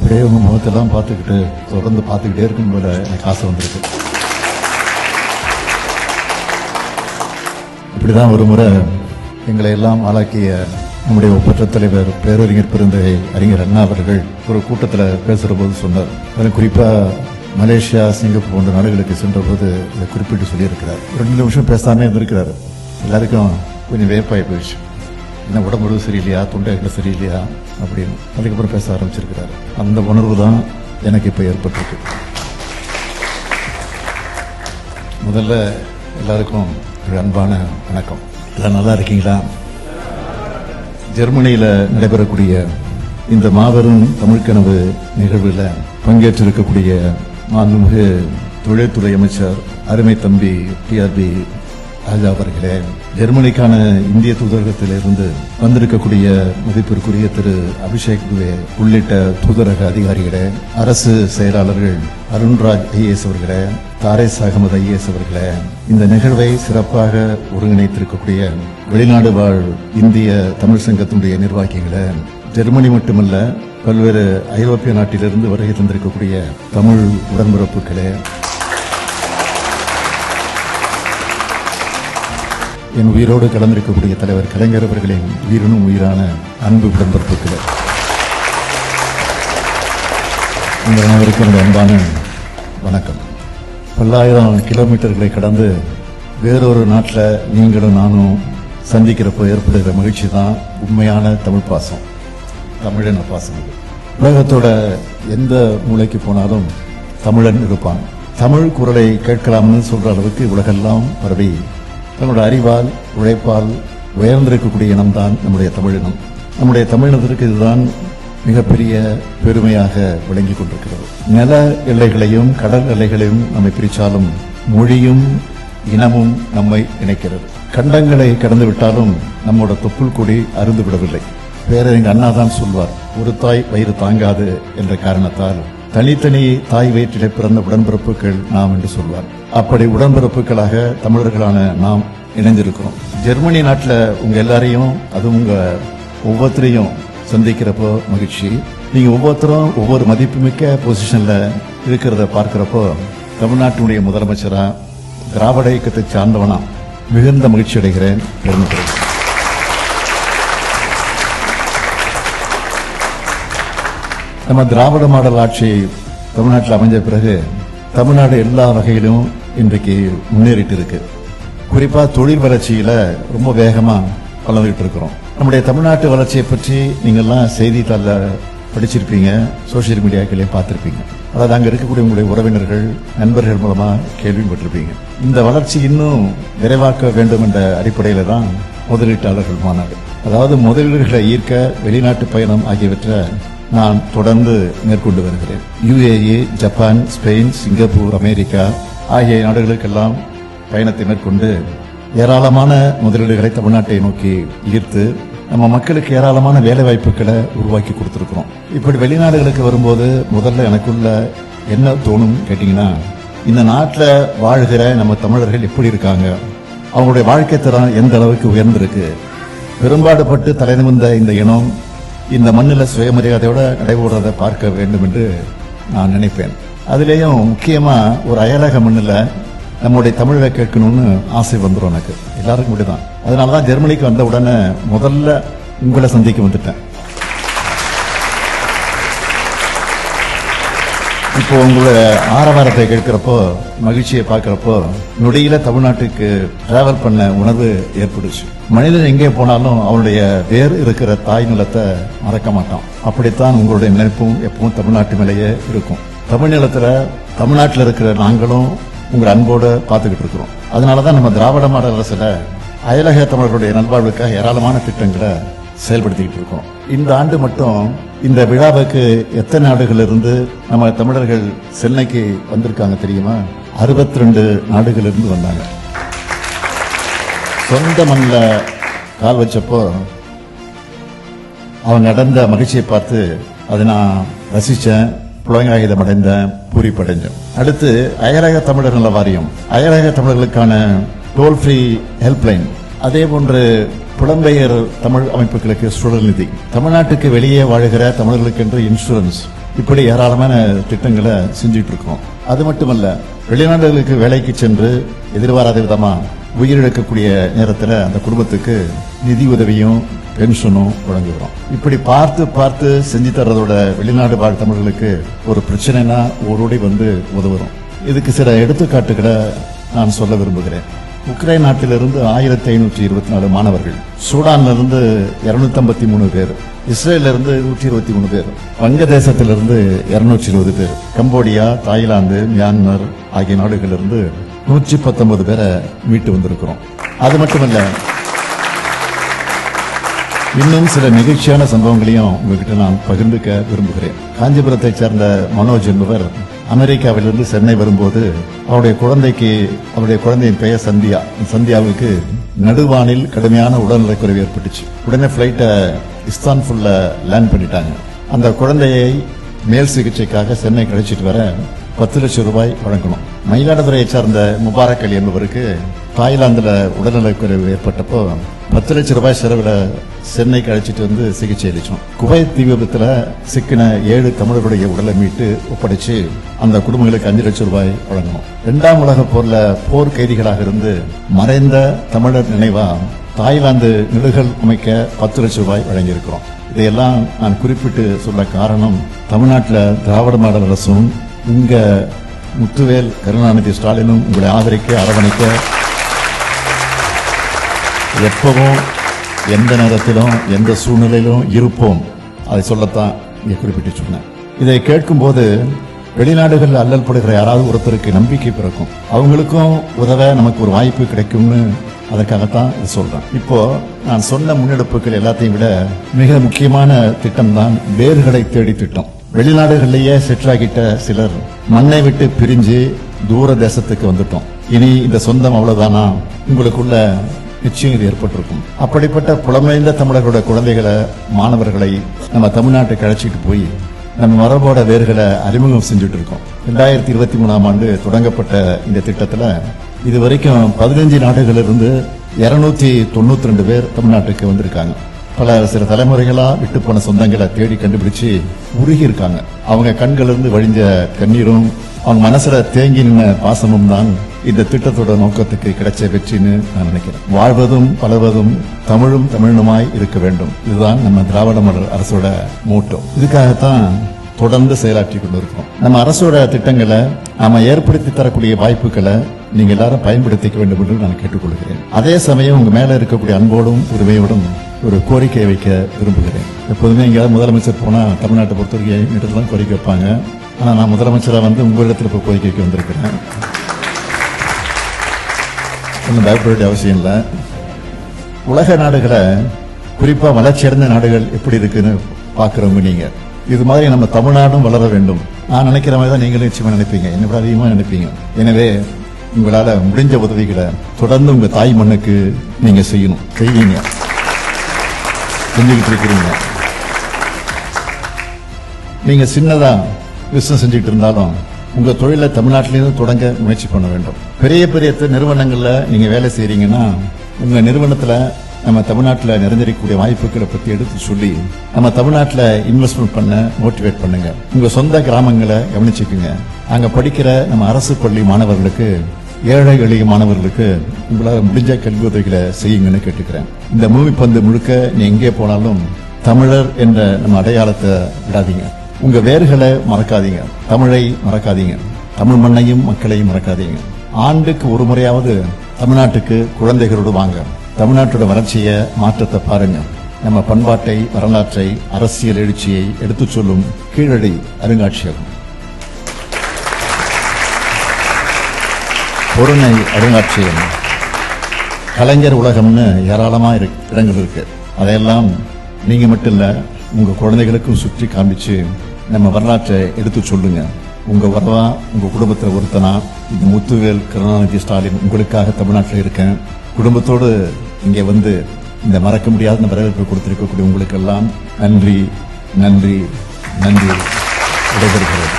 அப்படியே உங்கள் முகத்தெல்லாம் பார்த்துக்கிட்டு தொடர்ந்து பார்த்துக்கிட்டே இருக்கும் போல எனக்கு ஆசை வந்திருக்கு. இப்படிதான் ஒரு முறை எங்களை எல்லாம் ஆளாக்கிய நம்முடைய ஒப்பற்ற தலைவர் பேரறிஞர் பெருந்தகை அறிஞர் அண்ணா அவர்கள் ஒரு கூட்டத்தில் பேசுகிற போது சொன்னார். அதில் குறிப்பாக மலேசியா, சிங்கப்பூர் போன்ற நாடுகளுக்கு சென்ற போது இதை குறிப்பிட்டு சொல்லியிருக்கிறார். 2 நிமிஷம் பேசாமல் இருந்திருக்கிறார். எல்லாருக்கும் கொஞ்சம் வேப்பாகி போயிடுச்சு. என்ன உடம்பு சரியில்லையா, தொண்டைகள் சரியில்லையா அப்படின்னு. அதுக்கப்புறம் பேச ஆரம்பிச்சிருக்கிறார். அந்த உணர்வு தான் எனக்கு இப்போ ஏற்பட்டிருக்கு. முதல்ல எல்லாருக்கும் ஒரு அன்பான வணக்கம். எல்லாம் நல்லா இருக்கீங்களா? ஜெர்மனியில் நடைபெறக்கூடிய இந்த மாபெரும் தமிழ் கனவு நிகழ்வில் பங்கேற்றிருக்கக்கூடிய மாண்புமிகு தொழில்துறை அமைச்சர் அருமை தம்பி டிஆர்பி ராஜா அவர்களே, ஜெர்மனிக்கான இந்திய தூதரகத்திலிருந்து வந்திருக்கக்கூடிய மதிப்பிற்குரிய திரு அபிஷேக் துவே உள்ளிட்ட தூதரக அதிகாரிகளே, அரசு செயலாளர்கள் அருண்ராஜ் ஐஏஎஸ் அவர்களே, தாரேஸ் அகமது ஐஏஎஸ் அவர்களே, இந்த நிகழ்வை சிறப்பாக ஒருங்கிணைத்திருக்கக்கூடிய வெளிநாடு வாழ் இந்திய தமிழ் சங்கத்தினுடைய நிர்வாகிகளே, ஜெர்மனி மட்டுமல்ல பல்வேறு ஐரோப்பிய நாட்டிலிருந்து வருகை தந்திருக்கக்கூடிய தமிழ் உடன்பிறப்புகளே, என் உயிரோடு கலந்திருக்கக்கூடிய தலைவர் கலைஞர் அவர்களின் உயிரினும் உயிரான அன்பு உடன்பிறப்புகளே, உங்கள் அனைவருக்கும் என்னுடைய அன்பான வணக்கம். பல்லாயிரம் கிலோமீட்டர்களை கடந்து வேறொரு நாட்டில் நீங்களும் நானும் சந்திக்கிறப்போ ஏற்படுகிற மகிழ்ச்சி தான் உண்மையான தமிழ் பாசம், தமிழின பாசம். உலகத்தோட எந்த மூளைக்கு போனாலும் தமிழன் இருப்பான். தமிழ் குரலை கேட்கலாம்னு சொல்ற அளவுக்கு உலகெல்லாம் பரவி தன்னோட அறிவால் உழைப்பால் உயர்ந்திருக்கக்கூடிய இனம்தான் நம்முடைய தமிழினம். நம்முடைய தமிழினத்திற்கு இதுதான் மிகப்பெரிய பெருமையாக விளங்கிக் கொண்டிருக்கிறது. நில எல்லைகளையும் கடல் எல்லைகளையும் நம்மை பிரித்தாலும் மொழியும் இனமும் நம்மை இணைக்கிறது. கண்டங்களை கடந்து விட்டாலும் நம்மோட தொப்புள் கொடி அருந்து விடவில்லை. பேரறிஞர் அண்ணா தான் சொல்வார், ஒரு தாய் வயிறு தாங்காது என்ற காரணத்தால் தனித்தனி தாய் வயிற்றிலே பிறந்த உடன்பிறப்புகள் நாம் என்று சொல்வார். அப்படி உடன்பிறப்புகளாக தமிழர்களான நாம் இணைந்திருக்கிறோம். ஜெர்மனி நாட்டில் உங்க எல்லாரையும் அது உங்க ஒவ்வொருத்தரையும் சந்திக்கிறப்போ மகிழ்ச்சி. நீங்க ஒவ்வொருத்தரும் ஒவ்வொரு மதிப்புமிக்க பொசிஷன்ல இருக்கிறத பார்க்கிறப்போ தமிழ்நாட்டினுடைய முதலமைச்சரா திராவிட இயக்கத்தை சார்ந்தவனா மிகுந்த மகிழ்ச்சி அடைகிறேன், பெருமைக்கிறேன். நம்ம திராவிட மாடல் ஆட்சி தமிழ்நாட்டில் அமைஞ்ச பிறகு தமிழ்நாடு எல்லா வகையிலும் இன்றைக்கு முன்னேறிட்டு இருக்கு. குறிப்பா தொழில் வளர்ச்சியில ரொம்ப வேகமா வளர்ந்துட்டு இருக்கிறோம். நம்முடைய தமிழ்நாட்டு வளர்ச்சியை பற்றி நீங்கள்லாம் செய்தித்தாள படிச்சிருப்பீங்க, சோசியல் மீடியாக்களையும் பார்த்திருப்பீங்க. அதாவது அங்க இருக்கக்கூடிய உங்களுடைய உறவினர்கள், நண்பர்கள் மூலமா கேள்விப்பட்டிருப்பீங்க. இந்த வளர்ச்சி இன்னும் விரைவாக்க வேண்டும் என்ற அடிப்படையில தான் முதலீட்டாளர்கள் மாநாடு, அதாவது முதலீடுகளை ஈர்க்க வெளிநாட்டு பயணம் ஆகியவற்றை நான் தொடர்ந்து மேற்கொண்டு வருகிறேன். UAE, Japan, Spain, Singapore, America ஆகிய நாடுகளுக்கெல்லாம் பயணத்தை மேற்கொண்டு ஏராளமான முதலீடுகளை தமிழ்நாட்டை நோக்கி ஈர்த்து நம்ம மக்களுக்கு ஏராளமான வேலை வாய்ப்புகளை உருவாக்கி கொடுத்திருக்கிறோம். இப்படி வெளிநாடுகளுக்கு வரும்போது முதல்ல எனக்குள்ள என்ன தோணும் கேட்டீங்கன்னா, இந்த நாட்டில் வாழ்கிற நம்ம தமிழர்கள் எப்படி இருக்காங்க, அவங்களுடைய வாழ்க்கை தரம் எந்த அளவுக்கு உயர்ந்திருக்கு, பெரும்பாடுபட்டு தலைநிமிர்ந்த இந்த இனம் இந்த மண்ணில் சுயமரியாதையோட நடைபெறதை பார்க்க வேண்டும் என்று நான் நினைப்பேன். அதுலேயும் முக்கியமா ஒரு அயலக மண்ணில் நம்முடைய தமிழை கேட்கணும்னு ஆசை வந்துடும் எனக்கு. எல்லாருக்கும் இப்படிதான். அதனாலதான் ஜெர்மனிக்கு வந்த உடனே முதல்ல உங்களை சந்திக்க வந்துட்டேன். இப்போ உங்களுடைய ஆரவாரத்தை கேட்கிறப்போ, மகிழ்ச்சியை பார்க்கிறப்போ நொடியில தமிழ்நாட்டுக்கு டிராவல் பண்ண உணர்வு ஏற்படுச்சு. மனிதன் எங்கே போனாலும் அவனுடைய வேறு இருக்கிற தாய் நிலத்தை மறக்க மாட்டான். அப்படித்தான் உங்களுடைய நினைப்பும் எப்பவும் தமிழ்நாட்டு மேலேயே இருக்கும். தமிழ் நிலத்துல தமிழ்நாட்டில் இருக்கிற நாங்களும் உங்களை அன்போடு பார்த்துக்கிட்டு இருக்கிறோம். அதனாலதான் நம்ம திராவிட மாடல் அரசுல அயலக தமிழர்களுடைய நல்வாழ்வுக்காக ஏராளமான திட்டங்களை செயல்படுத்திக்கிட்டு இருக்கோம். இந்த ஆண்டு மட்டும் இந்த விழாவுக்கு எத்தனை நாடுகள் இருந்து நம்ம தமிழர்கள் சென்னைக்கு வந்திருக்காங்க தெரியுமா? 62 நாடுகள் இருந்து வந்தாங்க. சொந்த மண்ணில் கால் வச்சப்போ அவங்க நடந்த மகிழ்ச்சியை பார்த்து அதை நான் ரசிச்சேன், புலங்காயுதம் அடைந்தேன், பூரிப்படைஞ்சேன். அடுத்து அயலக தமிழர் நல வாரியம், அயலக தமிழர்களுக்கான டோல் ஃப்ரீ ஹெல்ப்லைன், அதே போன்று புலம்பெயர் தமிழ் அமைப்புகளுக்கு சுழல் நிதி, தமிழ்நாட்டுக்கு வெளியே வாழ்கிற தமிழர்களுக்கென்று இன்சூரன்ஸ், இப்படி ஏராளமான திட்டங்களை செஞ்சுட்டு இருக்கோம். அது மட்டுமல்ல, வெளிநாடுகளுக்கு வேலைக்கு சென்று எதிர்பாராத விதமா உயிரிழக்கக்கூடிய நேரத்தில் அந்த குடும்பத்துக்கு நிதி உதவியும் பென்ஷனும் வழங்குகிறோம். இப்படி பார்த்து பார்த்து செஞ்சு தர்றதோட வெளிநாடு வாழ் தமிழர்களுக்கு ஒரு பிரச்சனைனா ஓடோடி வந்து உதவுறோம். இதுக்கு சில எடுத்துக்காட்டுகளை நான் சொல்ல விரும்புகிறேன். உக்ரைன் நாட்டிலிருந்து 1524 மாணவர்கள், சூடான்ல இருந்து 253 பேர், இஸ்ரேல இருந்து 123 பேர், வங்கதேசத்திலிருந்து 220 பேர், கம்போடியா, தாய்லாந்து, மியான்மர் ஆகிய நாடுகளிலிருந்து 119 பேரை மீட்டு வந்திருக்கிறோம். அது மட்டுமல்ல, இன்னும் சில நிகழ்ச்சியான சம்பவங்களையும் உங்ககிட்ட நான் பகிர்ந்துக்க விரும்புகிறேன். காஞ்சிபுரத்தை சேர்ந்த மனோஜ் என்பவர் அமெரிக்காவிலிருந்து சென்னை வரும்போது அவருடைய குழந்தையின் பெயர் சந்தியா. சந்தியாவுக்கு நடுவானில் கடுமையான உடல்நலக்குறைவு ஏற்பட்டுச்சு. உடனே பிளைட்டை இஸ்தான்புல்ல லேண்ட் பண்ணிட்டாங்க. அந்த குழந்தையை மேல் சிகிச்சைக்காக சென்னை கழிச்சிட்டு வர 10 லட்சம் ரூபாய் வழங்கணும். மயிலாடுதுறையை சார்ந்த முபாரக் அலி என்பவருக்கு தாய்லாந்துல உடல்நலக்குறைவு ஏற்பட்டப்போ 10 லட்சம் ரூபாய் செலவில் சென்னைக்கு அழைச்சிட்டு வந்து சிகிச்சை அளிச்சோம். குவைத் தீ விபத்துல சிக்கின 7 தமிழர்களுடைய உடலை மீட்டு ஒப்படைச்சு அந்த குடும்பங்களுக்கு 5 லட்சம் ரூபாய் வழங்கணும். 2ஆம் உலக போர்ல போர் கைதிகளாக இருந்து மறைந்த தமிழர் நினைவா தாய்லாந்து நிலுகள் அமைக்க 10 லட்சம் ரூபாய் வழங்கியிருக்கிறோம். இதையெல்லாம் நான் குறிப்பிட்டு சொல்ல காரணம், தமிழ்நாட்டில் திராவிட மாடல் அரசும் உங்க முத்துவேல் கருணாநிதி ஸ்டாலினும் உங்களை ஆதரிக்க அரவணைக்க எப்பவும் எந்த நேரத்திலும் எந்த சூழ்நிலையிலும் இருப்போம். அதை சொல்லத்தான் இங்கே குறிப்பிட்டு சொன்னேன். இதை கேட்கும் போது வெளிநாடுகளில் அல்லல் படுகிற யாராவது ஒருத்தருக்கு நம்பிக்கை பிறக்கும், அவங்களுக்கும் உதவ நமக்கு ஒரு வாய்ப்பு கிடைக்கும்னு அதற்காகத்தான் இது சொல்றேன். இப்போ நான் சொன்ன முன்னெடுப்புகள் எல்லாத்தையும் விட மிக முக்கியமான திட்டம் தான் வேர்களை தேடி திட்டம். வெளிநாடுகளிலேயே செட்டிலாகிட்ட சிலர் மண்ணை விட்டு பிரிஞ்சு தூர தேசத்துக்கு வந்துட்டோம். இனி இந்த சொந்தம் அவ்வளவுதானா உங்களுக்குள்ள நிச்சயம் இது ஏற்பட்டிருக்கும். அப்படிப்பட்ட புலமைந்த தமிழர்களுடைய குழந்தைகளை, மாணவர்களை நம்ம தமிழ்நாட்டுக்கு அழைச்சிட்டு போய் நம்ம மரபோட வேர்களை அறிமுகம் செஞ்சுட்டு இருக்கோம். 2023ஆம் ஆண்டு தொடங்கப்பட்ட இந்த திட்டத்தில் இதுவரைக்கும் 15 நாடுகளிலிருந்து 292 பேர் தமிழ்நாட்டுக்கு வந்திருக்காங்க. சில தலைமுறைகளா விட்டு போன சொந்தங்களை தேடி கண்டுபிடிச்சு உருகி இருக்காங்க. அவங்க கண்களிலிருந்து வழிஞ்ச கண்ணீரும் அவங்க மனசுல தேங்கி நின்ன பாசமும் தான் இந்த திட்டத்தோட நோக்கத்துக்கு கிடைச்ச வெற்றின்னு நான் நினைக்கிறேன். வாழ்வதும் பலவதும் தமிழும் தமிழனுமாய் இருக்க வேண்டும். இதுதான் நம்ம திராவிட மாடல் அரசோட மோட்டோ. இதுக்காகத்தான் தொடர்ந்து செயலாற்றி கொண்டிருக்கோம். நம்ம அரசோட திட்டங்களை நாம ஏற்படுத்தி தரக்கூடிய வாய்ப்புகளை நீங்க எல்லாரும் பயன்படுத்திக்க வேண்டும் என்று நான் கேட்டுக்கொள்கிறேன். அதே சமயம் உங்க மேல இருக்கக்கூடிய அன்போடும் உரிமையோடும் ஒரு கோரிக்கையை வைக்க விரும்புகிறேன். எப்போதுமே எங்கேயாவது முதலமைச்சர் போனா தமிழ்நாட்டை பொறுத்தவரைக்கும் இடத்துலாம் கோரிக்கை வைப்பாங்க. ஆனா நான் முதலமைச்சரா வந்து உங்களிடத்தில் இப்போ கோரிக்கைக்கு வந்திருக்கிறேன். ஒன்றும் பயப்பட வேண்டிய அவசியம் இல்லை. உலக நாடுகளை, குறிப்பா வளர்ச்சியடைந்த நாடுகள் எப்படி இருக்குன்னு பாக்குறவங்க நீங்க, இது மாதிரி நம்ம தமிழ்நாடும் வளர வேண்டும். நான் நினைக்கிற மாதிரி தான் நீங்களும் நிச்சயமா நினைப்பீங்க, என்னை விட அதிகமா நினைப்பீங்க. எனவே உங்களால முடிஞ்ச உதவிகளை தொடர்ந்து உங்க தாய் மண்ணுக்கு நீங்க செய்யணும், செய்வீங்க, செஞ்சுக்கிட்டு இருக்கிறீங்க. நீங்க சின்னதா பிசினஸ் செஞ்சுட்டு இருந்தாலும் உங்க தொழிலை தமிழ்நாட்டிலிருந்து தொடங்க முயற்சி பண்ண வேண்டும். பெரிய பெரிய நிறுவனங்கள்ல நீங்க வேலை செய்யறீங்கன்னா உங்க நிறுவனத்துல நம்ம தமிழ்நாட்டில் நிறைஞ்சிருக்கக்கூடிய வாய்ப்புகளை பத்தி எடுத்து சொல்லி நம்ம தமிழ்நாட்டில் இன்வெஸ்ட்மெண்ட் பண்ண மோட்டிவேட் பண்ணுங்க. உங்க சொந்த கிராமங்களை கவனிச்சுக்குங்க. அங்க படிக்கிற நம்ம அரசு பள்ளி மாணவர்களுக்கு, ஏழை எளிய மாணவர்களுக்கு உங்களால் முடிஞ்ச கல்வி உதவிகளை செய்யுங்கன்னு கேட்டுக்கிறேன். இந்த பூமி பந்து முழுக்க நீ எங்கே போனாலும் தமிழர் என்ற நம்ம அடையாளத்தை விடாதீங்க. உங்க வேர்களை மறக்காதீங்க, தமிழை மறக்காதீங்க, தமிழ் மண்ணையும் மக்களையும் மறக்காதீங்க. ஆண்டுக்கு ஒரு முறையாவது தமிழ்நாட்டுக்கு குழந்தைகளோடு வாங்க. தமிழ்நாட்டோட வளர்ச்சியை, மாற்றத்தை பாருங்க. நம்ம பண்பாட்டை, வரலாற்றை, அரசியல் எழுச்சியை எடுத்துச் சொல்லும் கீழடி அருங்காட்சியகம், பொருணை அருங்காட்சியகம், கலைஞர் உலகம்னு ஏராளமா இடங்கள் இருக்கு. அதையெல்லாம் நீங்க மட்டும் இல்ல, உங்க குழந்தைகளுக்கும் சுற்றி காமிச்சு நம்ம வரலாற்றை எடுத்து சொல்லுங்க. உங்க வரவா, உங்க குடும்பத்தில் ஒருத்தனா இந்த முத்துவேல் கருணாநிதி ஸ்டாலின் உங்களுக்காக தமிழ்நாட்டில் இருக்கேன். குடும்பத்தோடு இங்கே வந்து இந்த மறக்க முடியாத வரவேற்பு கொடுத்திருக்கக்கூடிய உங்களுக்கெல்லாம் நன்றி, நன்றி, நன்றி. விடைபெறுகிறேன்.